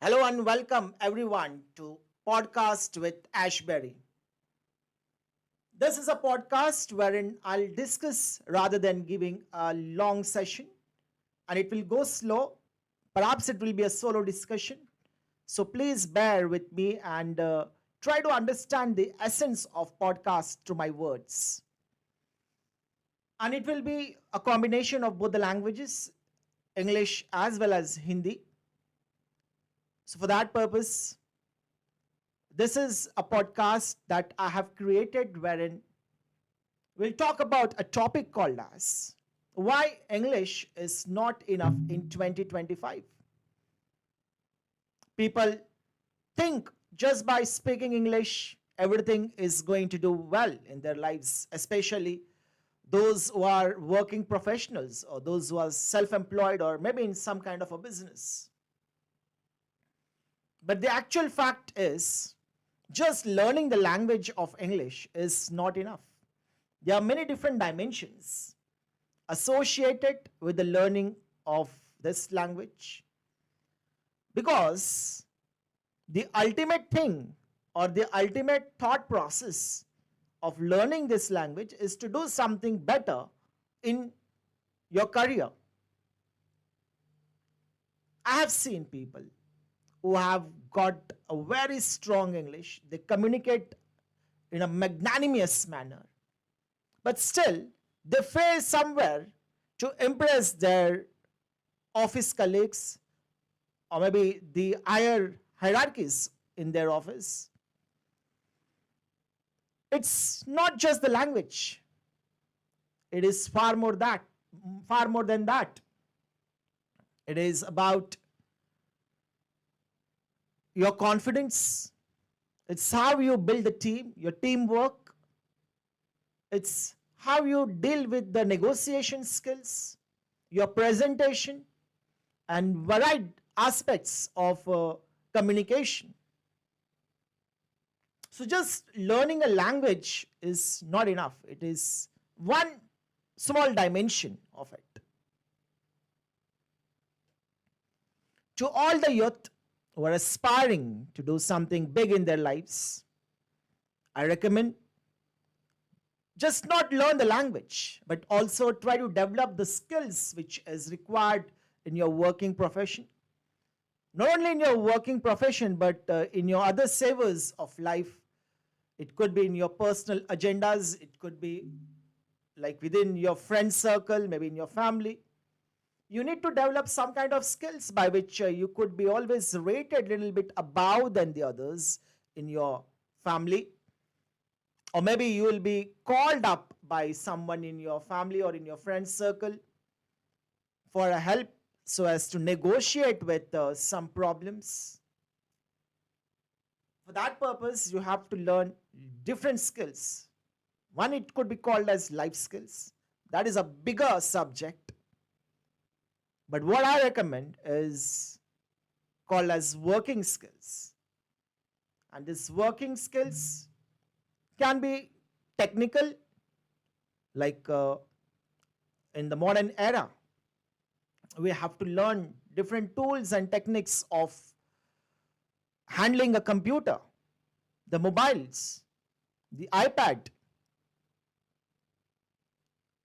Hello and welcome everyone to podcast with Ashberry. This is a podcast wherein I'll discuss rather than giving a long session, and it will go slow. Perhaps it will be a solo discussion. So please bear with me and try to understand the essence of podcast through my words. And it will be a combination of both the languages, English as well as Hindi. So for that purpose, this is a podcast that I have created wherein we'll talk about a topic called as why English is not enough in 2025. People think just by speaking English, everything is going to do well in their lives, especially those who are working professionals or those who are self employed or maybe in some kind of a business. But the actual fact is, just learning the language of English is not enough. There are many different dimensions associated with the learning of this language because the ultimate thing or the ultimate thought process of learning this language is to do something better in your career. I have seen people who have got a very strong English. They communicate in a magnanimous manner. But still, they fail somewhere to impress their office colleagues or maybe the higher hierarchies in their office. It's not just the language. It is far more than that. It is about your confidence. It's how you build the team, your teamwork. It's how you deal with the negotiation skills, your presentation, and varied aspects of communication. So, just learning a language is not enough. It is one small dimension of it. To all the youth who are aspiring to do something big in their lives, I recommend just not learn the language, but also try to develop the skills which is required in your working profession. Not only in your working profession, but in your other savors of life. It could be in your personal agendas. It could be like within your friend circle, maybe in your family. You need to develop some kind of skills by which you could be always rated a little bit above than the others in your family. Or maybe you will be called up by someone in your family or in your friend circle for a help so as to negotiate with some problems. For that purpose, you have to learn different skills. One, it could be called as life skills. That is a bigger subject. But what I recommend is called as working skills. And these working skills can be technical, like in the modern era. We have to learn different tools and techniques of handling a computer, the mobiles, the iPad.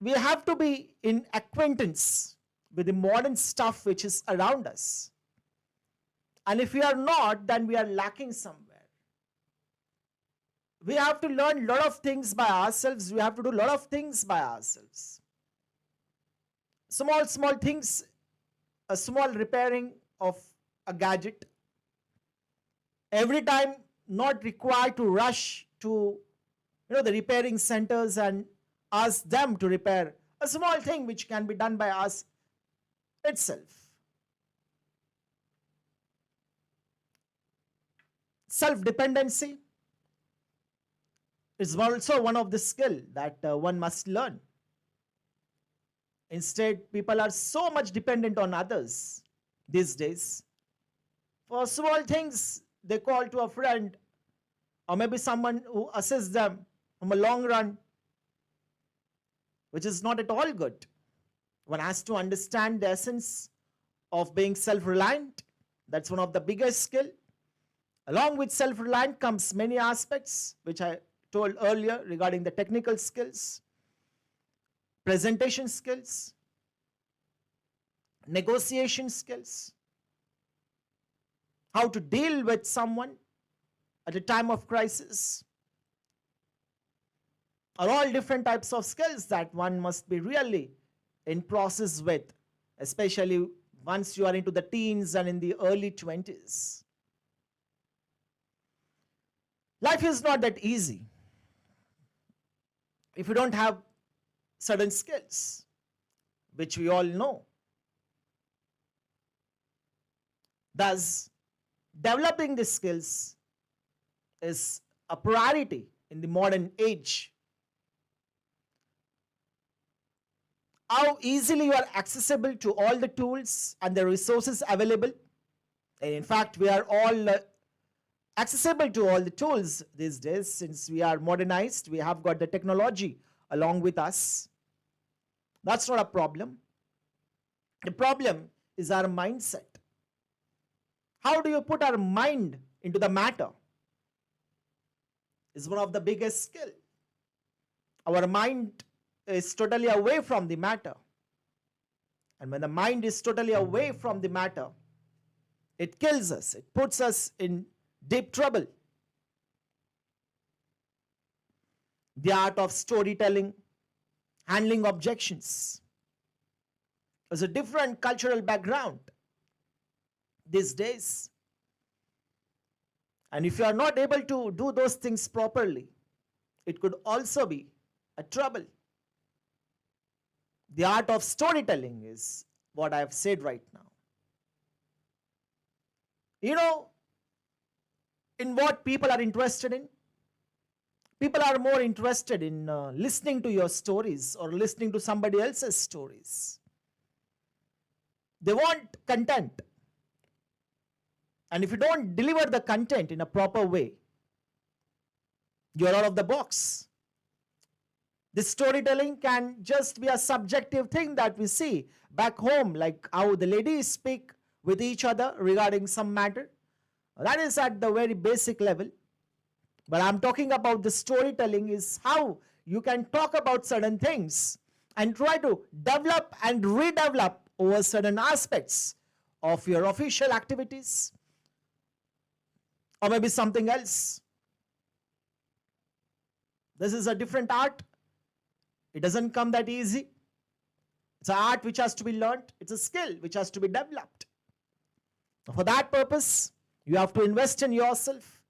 We have to be in acquaintance with the modern stuff which is around us. And if we are not, then we are lacking somewhere. We have to learn a lot of things by ourselves. We have to do a lot of things by ourselves. Small things, a small repairing of a gadget. Every time not required to rush to the repairing centers and ask them to repair a small thing which can be done by us itself. Self-dependency is also one of the skill that one must learn. Instead, people are so much dependent on others these days. For small things, they call to a friend or maybe someone who assists them from a long run, which is not at all good. One has to understand the essence of being self reliant That's one of the biggest skill. Along with self-reliant comes many aspects, which I told earlier regarding the technical skills, presentation skills, negotiation skills, how to deal with someone at a time of crisis, are all different types of skills that one must be really in process with, especially once you are into the teens and in the early 20s. Life is not that easy if you don't have certain skills, which we all know. Thus, developing these skills is a priority in the modern age. How easily you are accessible to all the tools and the resources available. And in fact, we are all accessible to all the tools these days. Since we are modernized, we have got the technology along with us. That's not a problem. The problem is our mindset. How do you put our mind into the matter is one of the biggest skill. Our mind is totally away from the matter. And when the mind is totally away from the matter, it kills us. It puts us in deep trouble. The art of storytelling, handling objections, is a different cultural background these days. And if you are not able to do those things properly, it could also be a trouble. The art of storytelling is what I have said right now. You know, in what people are interested in? People are more interested in listening to your stories or listening to somebody else's stories. They want content. And if you don't deliver the content in a proper way, you're out of the box. This storytelling can just be a subjective thing that we see back home, like how the ladies speak with each other regarding some matter. That is at the very basic level. But I'm talking about the storytelling is how you can talk about certain things and try to develop and redevelop over certain aspects of your official activities or maybe something else. This is a different art. It doesn't come that easy. It's an art which has to be learned. It's a skill which has to be developed. For that purpose, you have to invest in yourself.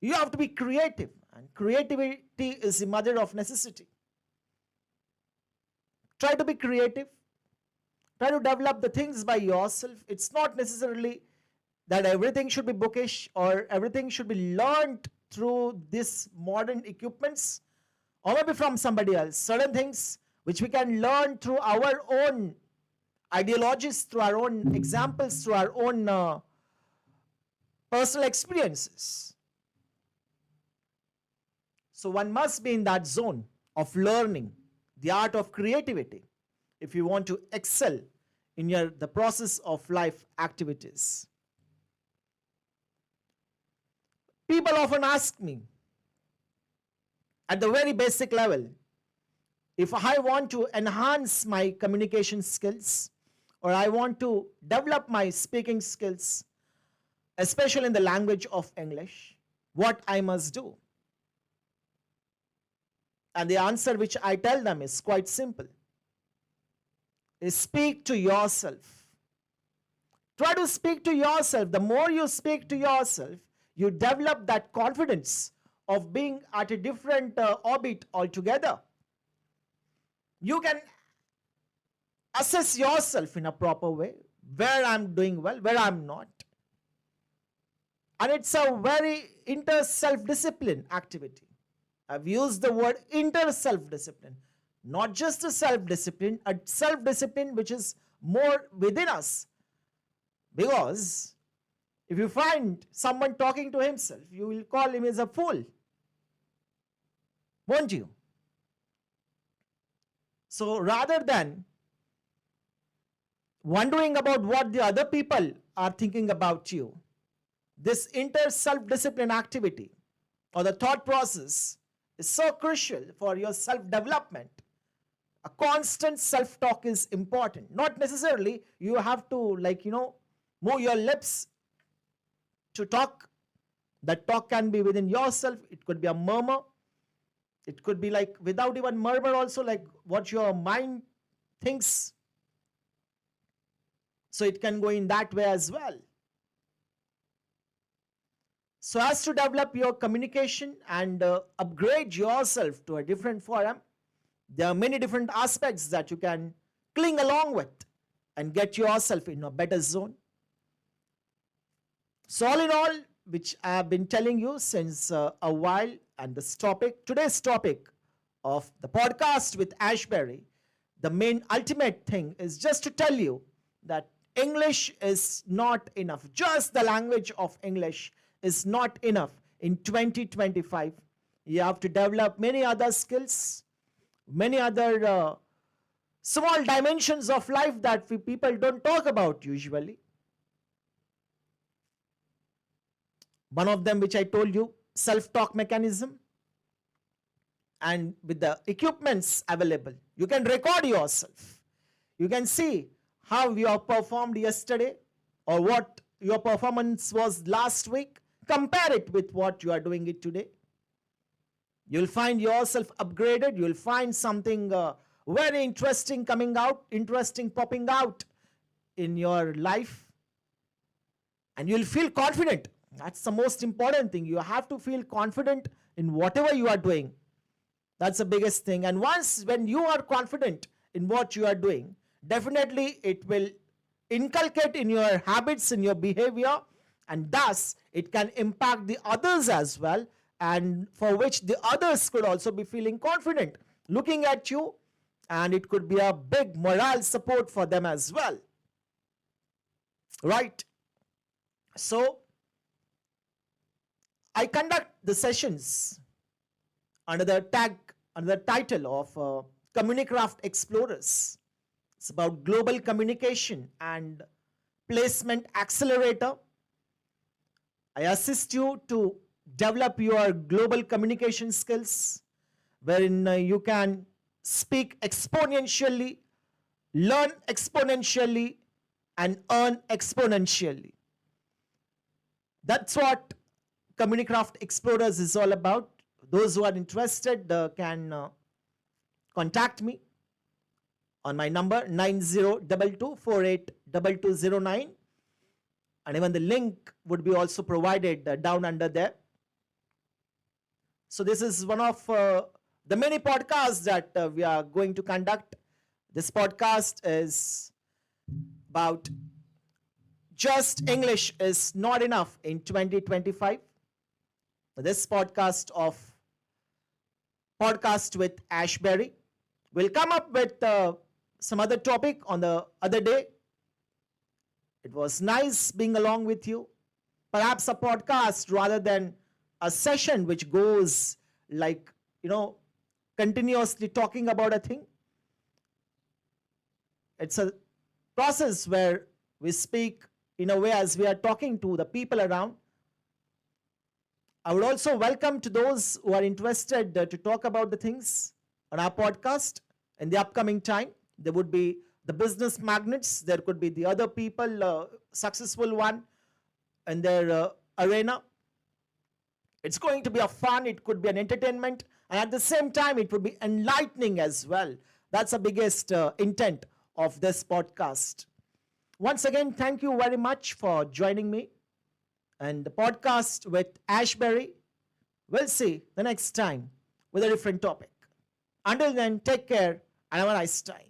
You have to be creative. And creativity is the mother of necessity. Try to be creative. Try to develop the things by yourself. It's not necessarily that everything should be bookish or everything should be learned through this modern equipments or maybe from somebody else. Certain things which we can learn through our own ideologies, through our own examples, through our own personal experiences. So one must be in that zone of learning the art of creativity if you want to excel in the process of life activities. People often ask me at the very basic level, if I want to enhance my communication skills or I want to develop my speaking skills, especially in the language of English, what I must do. And the answer which I tell them is quite simple. Is speak to yourself. Try to speak to yourself. The more you speak to yourself, you develop that confidence of being at a different orbit altogether. You can assess yourself in a proper way, where I'm doing well, where I'm not. And it's a very inter-self-discipline activity. I've used the word inter-self-discipline, not just a self-discipline which is more within us. Because if you find someone talking to himself, you will call him as a fool, won't you? So rather than wondering about what the other people are thinking about you. This inter self-discipline activity or the thought process is so crucial for your self-development. A constant self-talk is important. Not necessarily you have to move your lips to talk. That talk can be within yourself. It could be a murmur. It could be like without even murmur also, like what your mind thinks. So it can go in that way as well. So as to develop your communication and upgrade yourself to a different forum, there are many different aspects that you can cling along with and get yourself in a better zone. So all in all, which I have been telling you since a while, and today's topic of the podcast with Ashberry, the main ultimate thing is just to tell you that English is not enough. Just the language of English is not enough in 2025. You have to develop many other skills, many other small dimensions of life that people don't talk about usually. One of them, which I told you, self-talk mechanism. And with the equipments available, you can record yourself. You can see how you have performed yesterday or what your performance was last week. Compare it with what you are doing it today. You'll find yourself upgraded. You'll find something very interesting coming out, interesting popping out in your life. And you'll feel confident. That's the most important thing. You have to feel confident in whatever you are doing. That's the biggest thing. And when you are confident in what you are doing, definitely it will inculcate in your habits, in your behavior, and thus it can impact the others as well, and for which the others could also be feeling confident looking at you, and it could be a big morale support for them as well. Right? So, I conduct the sessions under the title of Communicraft Explorers. It's about global communication and placement accelerator. I assist you to develop your global communication skills, wherein you can speak exponentially, learn exponentially, and earn exponentially. That's what Communicraft Explorers is all about. Those who are interested can contact me on my number 9022482209, and even the link would be also provided down under there. So this is one of the many podcasts that we are going to conduct. This podcast is about just English is not enough in 2025. This podcast with Ashberry will come up with some other topic on the other day. It was nice being along with you. Perhaps a podcast rather than a session which goes like, continuously talking about a thing. It's a process where we speak in a way as we are talking to the people around. I would also welcome to those who are interested to talk about the things on our podcast in the upcoming time. There would be the business magnets. There could be the other people, successful one in their arena. It's going to be a fun. It could be an entertainment. And at the same time, it would be enlightening as well. That's the biggest intent of this podcast. Once again, thank you very much for joining me. And the podcast with Ashberry. We'll see the next time with a different topic. Until then, take care and have a nice time.